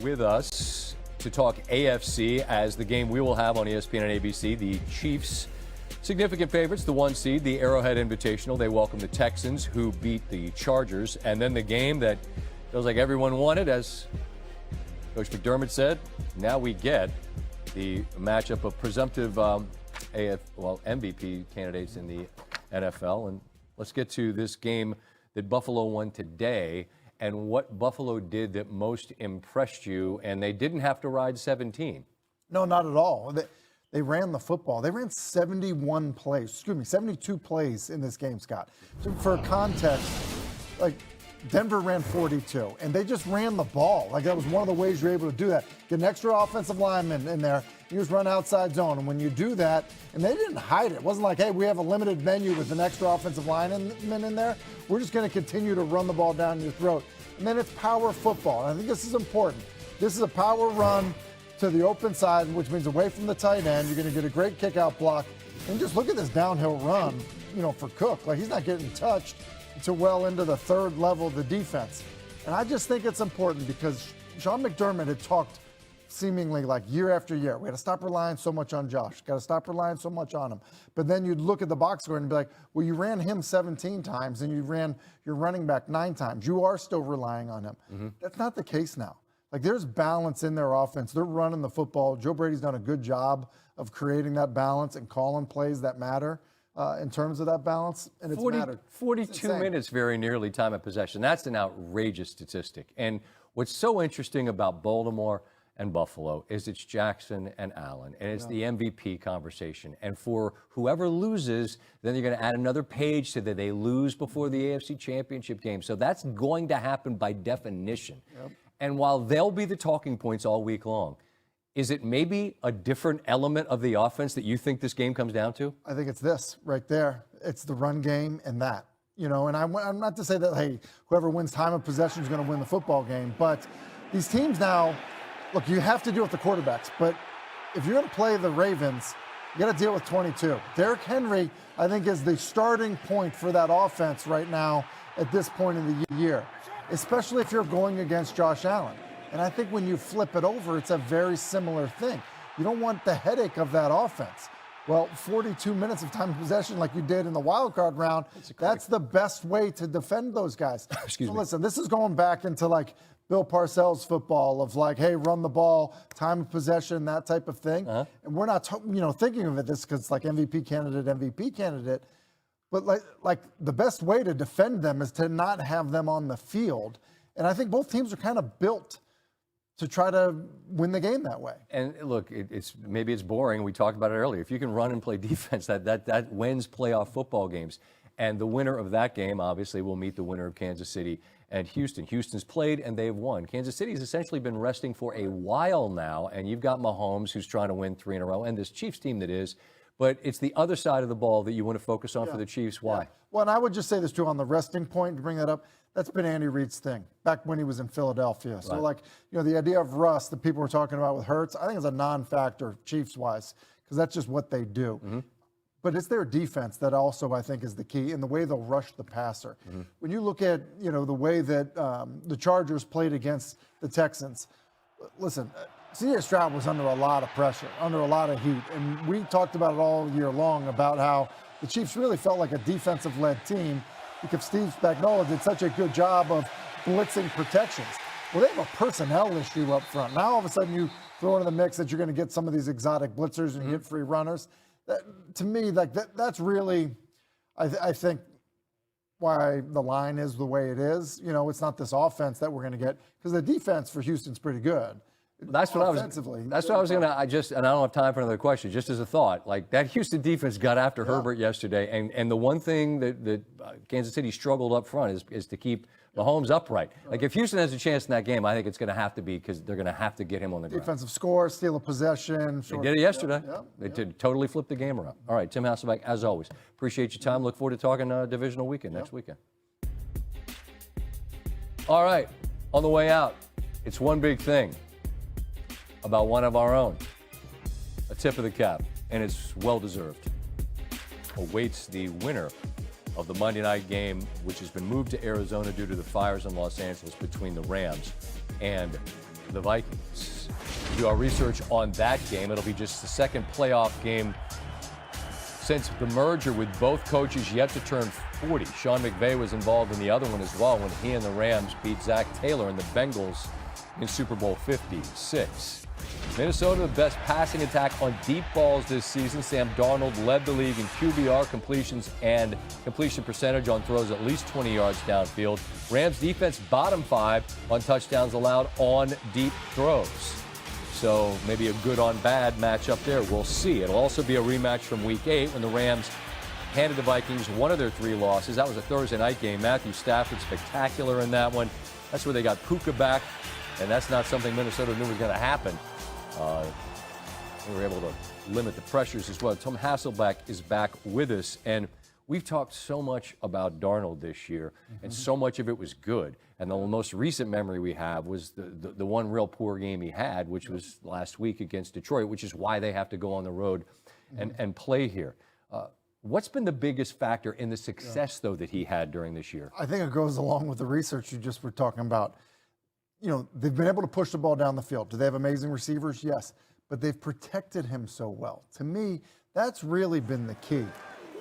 with us to talk AFC as the game we will have on ESPN and ABC. The Chiefs, significant favorites, the 1 seed, the Arrowhead Invitational. They welcome the Texans, who beat the Chargers. And then the game that feels like everyone wanted, as Coach McDermott said, now we get the matchup of presumptive MVP candidates in the NFL. And let's get to this game that Buffalo won today and what Buffalo did that most impressed you. And they didn't have to ride 17. No, not at all. They ran the football. They ran 72 plays in this game, Scott. So for context, like Denver ran 42, and they just ran the ball. Like that was one of the ways you're able to do that. Get an extra offensive lineman in there. You just run outside zone, and when you do that, and they didn't hide it. It wasn't like, hey, we have a limited menu with an extra offensive lineman in there. We're just going to continue to run the ball down your throat. And then it's power football. And I think this is important. This is a power run to the open side, which means away from the tight end. You're going to get a great kick-out block. And just look at this downhill run, for Cook. Like, he's not getting touched until well into the third level of the defense. And I just think it's important because Sean McDermott had talked seemingly like year after year. We got to stop relying so much on Josh. Got to stop relying so much on him. But then you'd look at the box score and be like, well, you ran him 17 times and you ran your running back 9 times. You are still relying on him. Mm-hmm. That's not the case now. Like, there's balance in their offense. They're running the football. Joe Brady's done a good job of creating that balance and calling plays that matter in terms of that balance. And it's mattered. 42 minutes, very nearly time of possession. That's an outrageous statistic. And what's so interesting about Baltimore and Buffalo is it's Jackson and Allen, and it's the MVP conversation. And for whoever loses, then you're going to add another page to that they lose before the AFC Championship game. So that's going to happen by definition. Yep. And while they'll be the talking points all week long, is it maybe a different element of the offense that you think this game comes down to? I think it's this right there. It's the run game and that. And I'm not to say that, hey, whoever wins time of possession is going to win the football game, but these teams now, look, you have to deal with the quarterbacks, but if you're going to play the Ravens, you got to deal with 22. Derrick Henry, I think, is the starting point for that offense right now at this point in the year, especially if you're going against Josh Allen. And I think when you flip it over, it's a very similar thing. You don't want the headache of that offense. Well, 42 minutes of time of possession like you did in the wild card round, that's the best way to defend those guys. Excuse me. Listen, this is going back into like Bill Parcells football of like, hey, run the ball, time of possession, that type of thing. Uh-huh. And we're not, thinking of it this because it's like MVP candidate. But like the best way to defend them is to not have them on the field. And I think both teams are kind of built to try to win the game that way. And look, maybe it's boring. We talked about it earlier. If you can run and play defense, that wins playoff football games. And the winner of that game, obviously, will meet the winner of Kansas City and Houston. Houston's played, and they've won. Kansas City has essentially been resting for a while now, and you've got Mahomes, who's trying to win 3 in a row, and this Chiefs team that is. But it's the other side of the ball that you want to focus on for the Chiefs. Why? Yeah. Well, and I would just say this, too, on the resting point, to bring that up, that's been Andy Reid's thing back when he was in Philadelphia. Right. So, the idea of rust that people were talking about with Hurts, I think is a non-factor Chiefs-wise because that's just what they do. Mm-hmm. But it's their defense that also, I think, is the key in the way they'll rush the passer. Mm-hmm. When you look at, the way that the Chargers played against the Texans, listen, C.J. Stroud was under a lot of pressure, under a lot of heat. And we talked about it all year long about how the Chiefs really felt like a defensive-led team because Steve Spagnuolo did such a good job of blitzing protections. Well, they have a personnel issue up front. Now, all of a sudden, you throw into the mix that you're going to get some of these exotic blitzers and hit free runners. To me, that's really, I think, why the line is the way it is. It's not this offense that we're going to get because the defense for Houston's pretty good. That's what I was going to, and I don't have time for another question, just as a thought, like that Houston defense got after Herbert yesterday. And the one thing that Kansas City struggled up front is to keep Mahomes upright. Like if Houston has a chance in that game, I think it's going to have to be because they're going to have to get him on the ground. Defensive score, steal a possession. They did it yesterday. They totally flipped the game around. All right, Tim Hasselbeck, as always, appreciate your time. Look forward to talking divisional weekend next weekend. All right, on the way out, it's one big thing about one of our own. A tip of the cap, and it's well-deserved. Awaits the winner of the Monday night game, which has been moved to Arizona due to the fires in Los Angeles between the Rams and the Vikings. Do our research on that game. It'll be just the second playoff game since the merger, with both coaches yet to turn 40. Sean McVay was involved in the other one as well when he and the Rams beat Zach Taylor and the Bengals in Super Bowl 56. Minnesota, the best passing attack on deep balls this season. Sam Darnold led the league in QBR completions and completion percentage on throws at least 20 yards downfield. Rams defense bottom 5 on touchdowns allowed on deep throws. So maybe a good on bad matchup there. We'll see. It'll also be a rematch from Week 8 when the Rams handed the Vikings one of their 3 losses. That was a Thursday night game. Matthew Stafford spectacular in that one. That's where they got Puka back, and that's not something Minnesota knew was going to happen. They were able to limit the pressures as well. Tom Hasselbeck is back with us, and we've talked so much about Darnold this year, and so much of it was good. And the most recent memory we have was the one real poor game he had, which was last week against Detroit, which is why they have to go on the road and play here. What's been the biggest factor in the success, though, that he had during this year? I think it goes along with the research you just were talking about. You know, they've been able to push the ball down the field. Do they have amazing receivers? Yes. But they've protected him so well. To me, that's really been the key.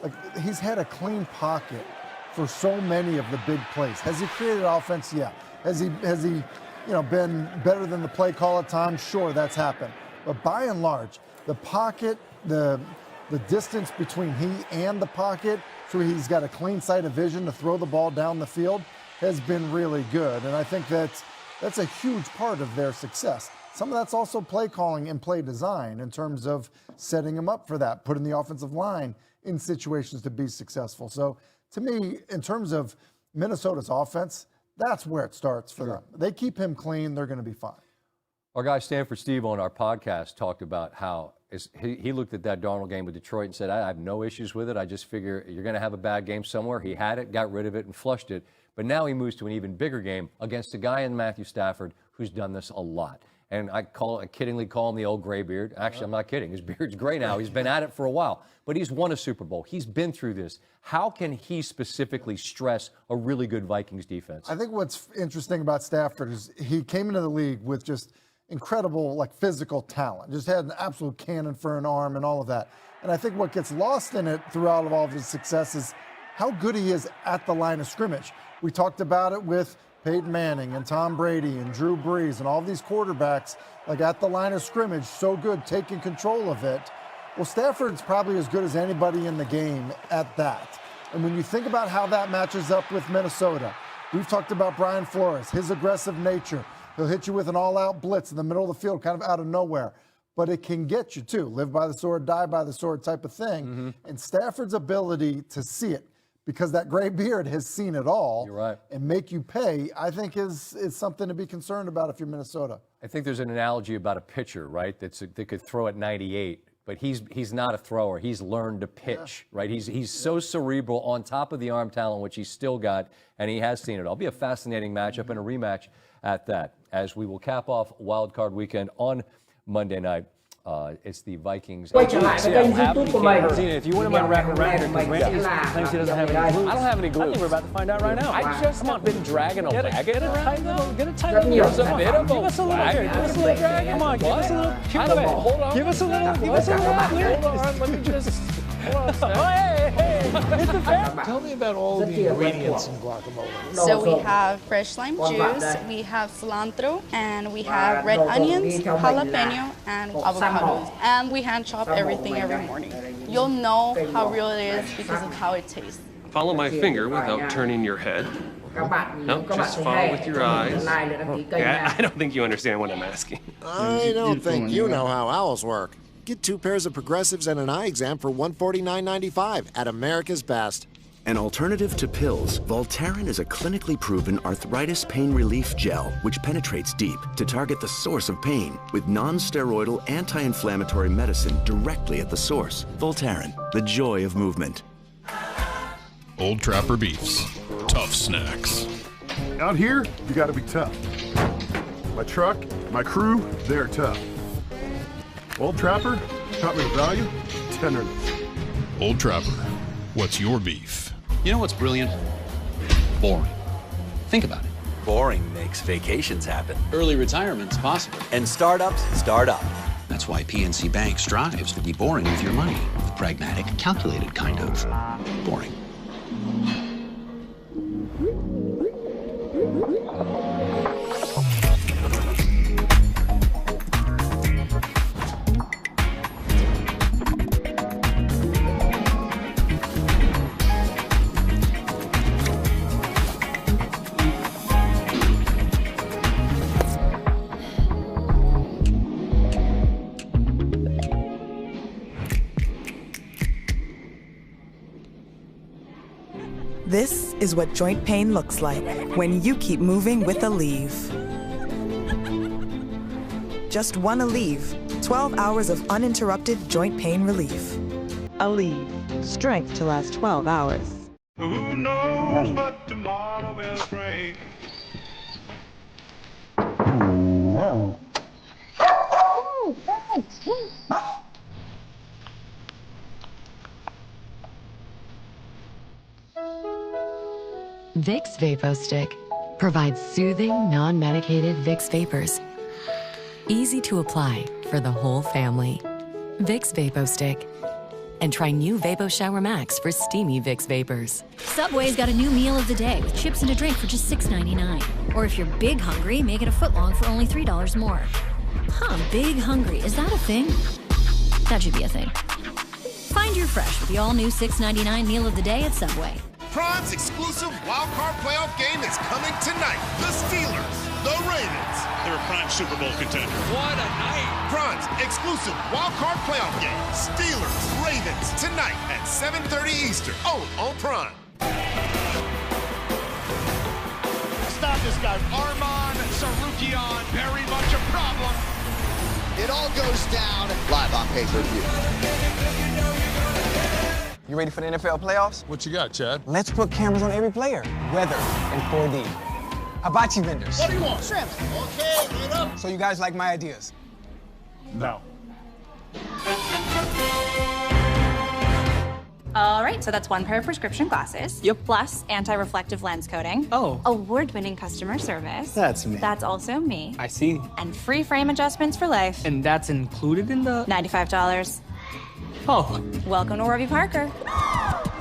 Like, he's had a clean pocket for so many of the big plays. Has he created offense? Yeah. Has he been better than the play call at times? Sure, that's happened. But by and large, the pocket, the distance between he and the pocket, so he's got a clean sight of vision to throw the ball down the field, has been really good. And I think that's a huge part of their success. Some of that's also play calling and play design in terms of setting them up for that, putting the offensive line in situations to be successful. So to me, in terms of Minnesota's offense, that's where it starts for them. They keep him clean, they're going to be fine. Our guy Stanford Steve on our podcast talked about how he looked at that Darnold game with Detroit and said, I have no issues with it. I just figure you're going to have a bad game somewhere. He had it, got rid of it, and flushed it. But now he moves to an even bigger game against a guy in Matthew Stafford who's done this a lot. And I kiddingly call him the old gray beard. Actually, I'm not kidding. His beard's gray now. He's been at it for a while. But he's won a Super Bowl. He's been through this. How can he specifically stress a really good Vikings defense? I think what's interesting about Stafford is he came into the league with just incredible physical talent. Just had an absolute cannon for an arm and all of that. And I think what gets lost in it throughout all of his success is how good he is at the line of scrimmage. We talked about it with Peyton Manning and Tom Brady and Drew Brees and all these quarterbacks, at the line of scrimmage, so good, taking control of it. Well, Stafford's probably as good as anybody in the game at that. And when you think about how that matches up with Minnesota, we've talked about Brian Flores, his aggressive nature. He'll hit you with an all-out blitz in the middle of the field, kind of out of nowhere. But it can get you, too. Live by the sword, die by the sword type of thing. And Stafford's ability to see it, because that gray beard has seen it all. You're right. And make you pay, I think is something to be concerned about if you're Minnesota. I think there's an analogy about a pitcher, right, that could throw at 98, but he's not a thrower. He's learned to pitch, right? He's so cerebral on top of the arm talent, which he's still got, and he has seen it all. It'll be a fascinating matchup and a rematch at that, as we will cap off Wild Card Weekend on Monday night. It's the Vikings. If you wouldn't mind wrapping around here, because Randy thinks he doesn't have any glue. I don't have any glue. I think we're about to find out right now. I just have been dragging a leg. Get a tight little give us a little drag. Come on, give us a little. Hold on. Give us a little. Hold on. Let me just. Tell me about all the ingredients in guacamole. So we have fresh lime juice, we have cilantro, and we have red onions, jalapeno, and avocados. And we hand chop everything every morning. You'll know how real it is because of how it tastes. Follow my finger without turning your head. No, just follow with your eyes. I don't think you understand what I'm asking. I don't think you know how owls work. Get 2 pairs of progressives and an eye exam for $149.95 at America's Best. An alternative to pills, Voltaren is a clinically proven arthritis pain relief gel which penetrates deep to target the source of pain with non-steroidal anti-inflammatory medicine directly at the source. Voltaren, the joy of movement. Old Trapper Beefs. Tough snacks. Out here, you gotta be tough. My truck, my crew, they're tough. Old Trapper taught me the value of tenderness. Old Trapper, what's your beef? You know what's brilliant? Boring. Think about it. boring makes vacations happen. Early retirement's possible. And startups start up. That's why PNC Bank strives to be boring with your money. The pragmatic, calculated kind of boring. This is what joint pain looks like when you keep moving with Aleve. Just one Aleve, 12 hours of uninterrupted joint pain relief. Aleve, strength to last 12 hours. Who knows what tomorrow will bring? Vicks VapoStick provides soothing, non-medicated Vicks vapors. Easy to apply for the whole family. Vicks VapoStick. And try new Vapo Shower Max for steamy Vicks vapors. Subway's got a new meal of the day with chips and a drink for just $6.99. Or if you're big hungry, make it a footlong for only $3 more. Huh, big hungry, is that a thing? That should be a thing. Find your fresh with the all-new $6.99 meal of the day at Subway. Prime's exclusive wild card playoff game is coming tonight. The Steelers, the Ravens. They're a prime Super Bowl contender. What a night! Prime's exclusive wild card playoff game. Steelers, Ravens, tonight at 7:30 Eastern, only on Prime. Stop this guy. Arman Sarukian, very much a problem. It all goes down live on pay-per-view. You ready for the NFL playoffs? What you got, Chad? Let's put cameras on every player. Weather and 4D. Hibachi vendors. What do you want? Shrimp. Okay, get up. So you guys like my ideas? No. All right, so that's one pair of prescription glasses. Yep. Plus anti-reflective lens coating. Oh. Award-winning customer service. That's me. That's also me. I see. And free frame adjustments for life. And that's included in the... $95. Oh. Welcome to Warby Parker.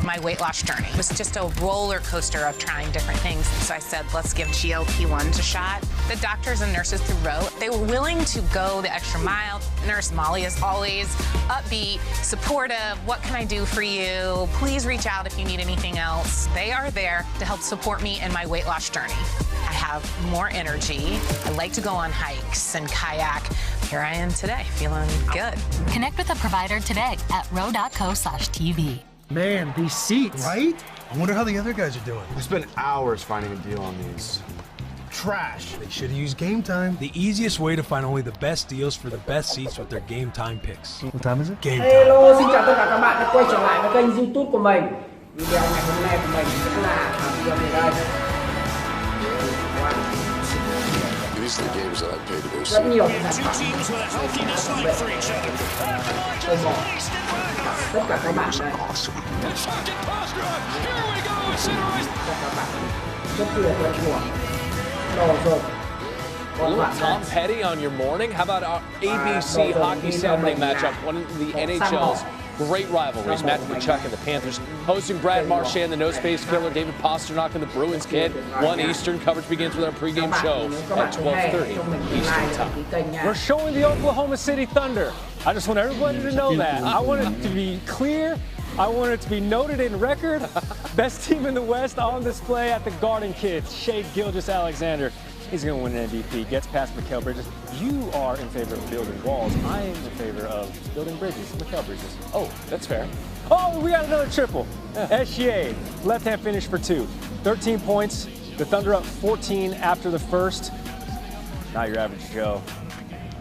My weight loss journey was just a roller coaster of trying different things. So I said, let's give GLP-1s a shot. The doctors and nurses through Roe, they were willing to go the extra mile. Nurse Molly is always upbeat, supportive. What can I do for you? Please reach out if you need anything else. They are there to help support me in my weight loss journey. I have more energy. I like to go on hikes and kayak. Here I am today, feeling good. Connect with a provider today at ro.co/TV. Man, these seats. Right? I wonder how the other guys are doing. We spent hours finding a deal on these. Trash. They should have used Game Time. The easiest way to find only the best deals for the best seats with their Game Time picks. What time is it? Game Time. Hello, xin chào tất cả các bạn đã quay trở lại với kênh YouTube của mình. Video ngày hôm nay của mình sẽ là video này đây. These are the games that I paid to go see. Rất nhiều sản Two phẩm. teams with a healthy dislike for each other. Tôi bỏ tất cả các bạn đây. Các bạn rất tuyệt vời của đồ dùng. A little Tom Petty on your morning. How about our ABC Hockey Saturday matchup? One of the NHL's great rivalries. Matthew Tkachuk and the Panthers hosting Brad Marchand, the no-space killer, David Pastrnak and the Bruins kid. 1 Eastern. Coverage begins with our pregame show at 12:30 Eastern time. We're showing the Oklahoma City Thunder. I just want everybody to know that. I want it to be clear. I want it to be noted in record. Best team in the West on display at the Garden Kids. Shea Gilgeous-Alexander. He's going to win an MVP. Gets past Mikal Bridges. You are in favor of building walls. I am in favor of building bridges. Mikal Bridges. Oh, that's fair. Oh, we got another triple. Shea, left-hand finish for 2. 13 points. The Thunder up 14 after the first. Not your average Joe.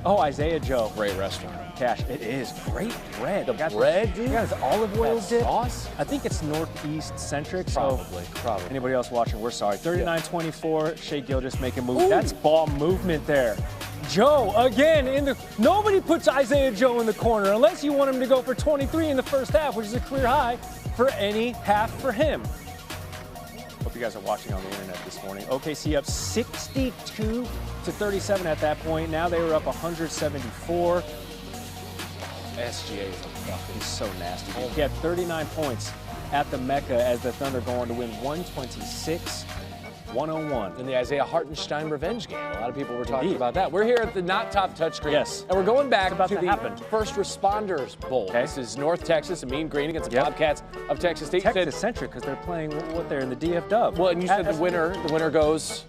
Oh, Isaiah Joe. Great restaurant. Cash. It is great bread. The bread, dude? You got his olive oil That dip. sauce? I think it's northeast centric. Probably. Anybody else watching, we're sorry. 39-24, Shea Gilgeous making a move. That's ball movement there. Joe, again, nobody puts Isaiah Joe in the corner unless you want him to go for 23 in the first half, which is a career high for any half for him. you guys are watching on the internet this morning. OKC up 62-37 at that point. Now they were up 174. SGA is he's so nasty. He had 39 points at the Mecca as the Thunder go on to win 126-101. In the Isaiah Hartenstein revenge game. A lot of people were talking about that. We're here at the Not Top touchscreen. Yes. And we're going back to the First Responders Bowl. Okay. This is North Texas, and Mean Green against the Bobcats of Texas State. Texas-centric because they're playing what they're in the DF Dub. Well, and you said the winner goes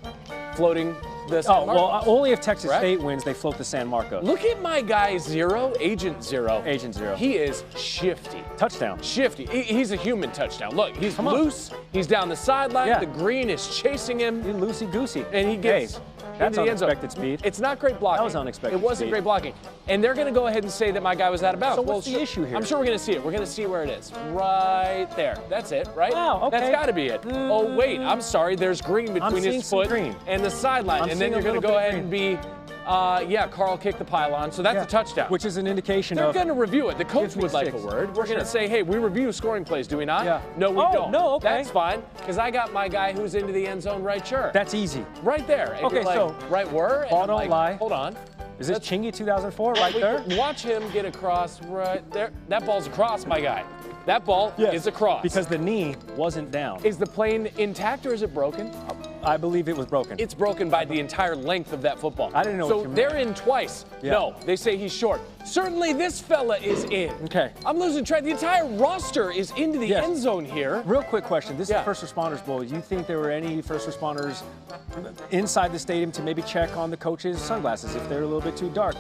floating the San Marcos. Well, only if Texas State wins, they float the San Marcos. Look at my guy Zero, Agent Zero. Agent Zero. He is shifty. Touchdown. Shifty. He's a human touchdown. Look, he's loose. He's down the sideline. Yeah. The green is chasing him. He's loosey-goosey. And he gets that's into the end zone. Unexpected speed. It's not great blocking. That was unexpected It wasn't great blocking. And they're going to go ahead and say that my guy was out of bounds. So what's the issue here? I'm sure we're going to see it. We're going to see where it is. Right there. That's it, right? Wow, okay. That's got to be it. Oh, wait. I'm sorry. There's green between his foot and the sideline. And then you're going to go ahead and be, Carl kicked the pylon. So that's a touchdown. Which is an indication They're going to review it. The coach would like a word. We're going to say, hey, we review scoring plays, do we not? Yeah. No, we don't. No, okay. That's fine, because I got my guy who's into the end zone right sure. That's easy. Right there. And okay, so right where? Ball don't lie. Hold on. Is this Chingy 2004 right there? Watch him get across right there. That ball's across, my guy. That ball is across. Because the knee wasn't down. Is the plane intact or is it broken? I believe it was broken. It's broken by the entire length of that football. I didn't know So what you they're meant. in twice. Yeah. No, they say he's short. Certainly this fella is in. Okay. I'm losing track. The entire roster is into the end zone here. Real quick question. This is First Responders Bowl. Do you think there were any first responders inside the stadium to maybe check on the coaches' sunglasses if they're a little bit too dark?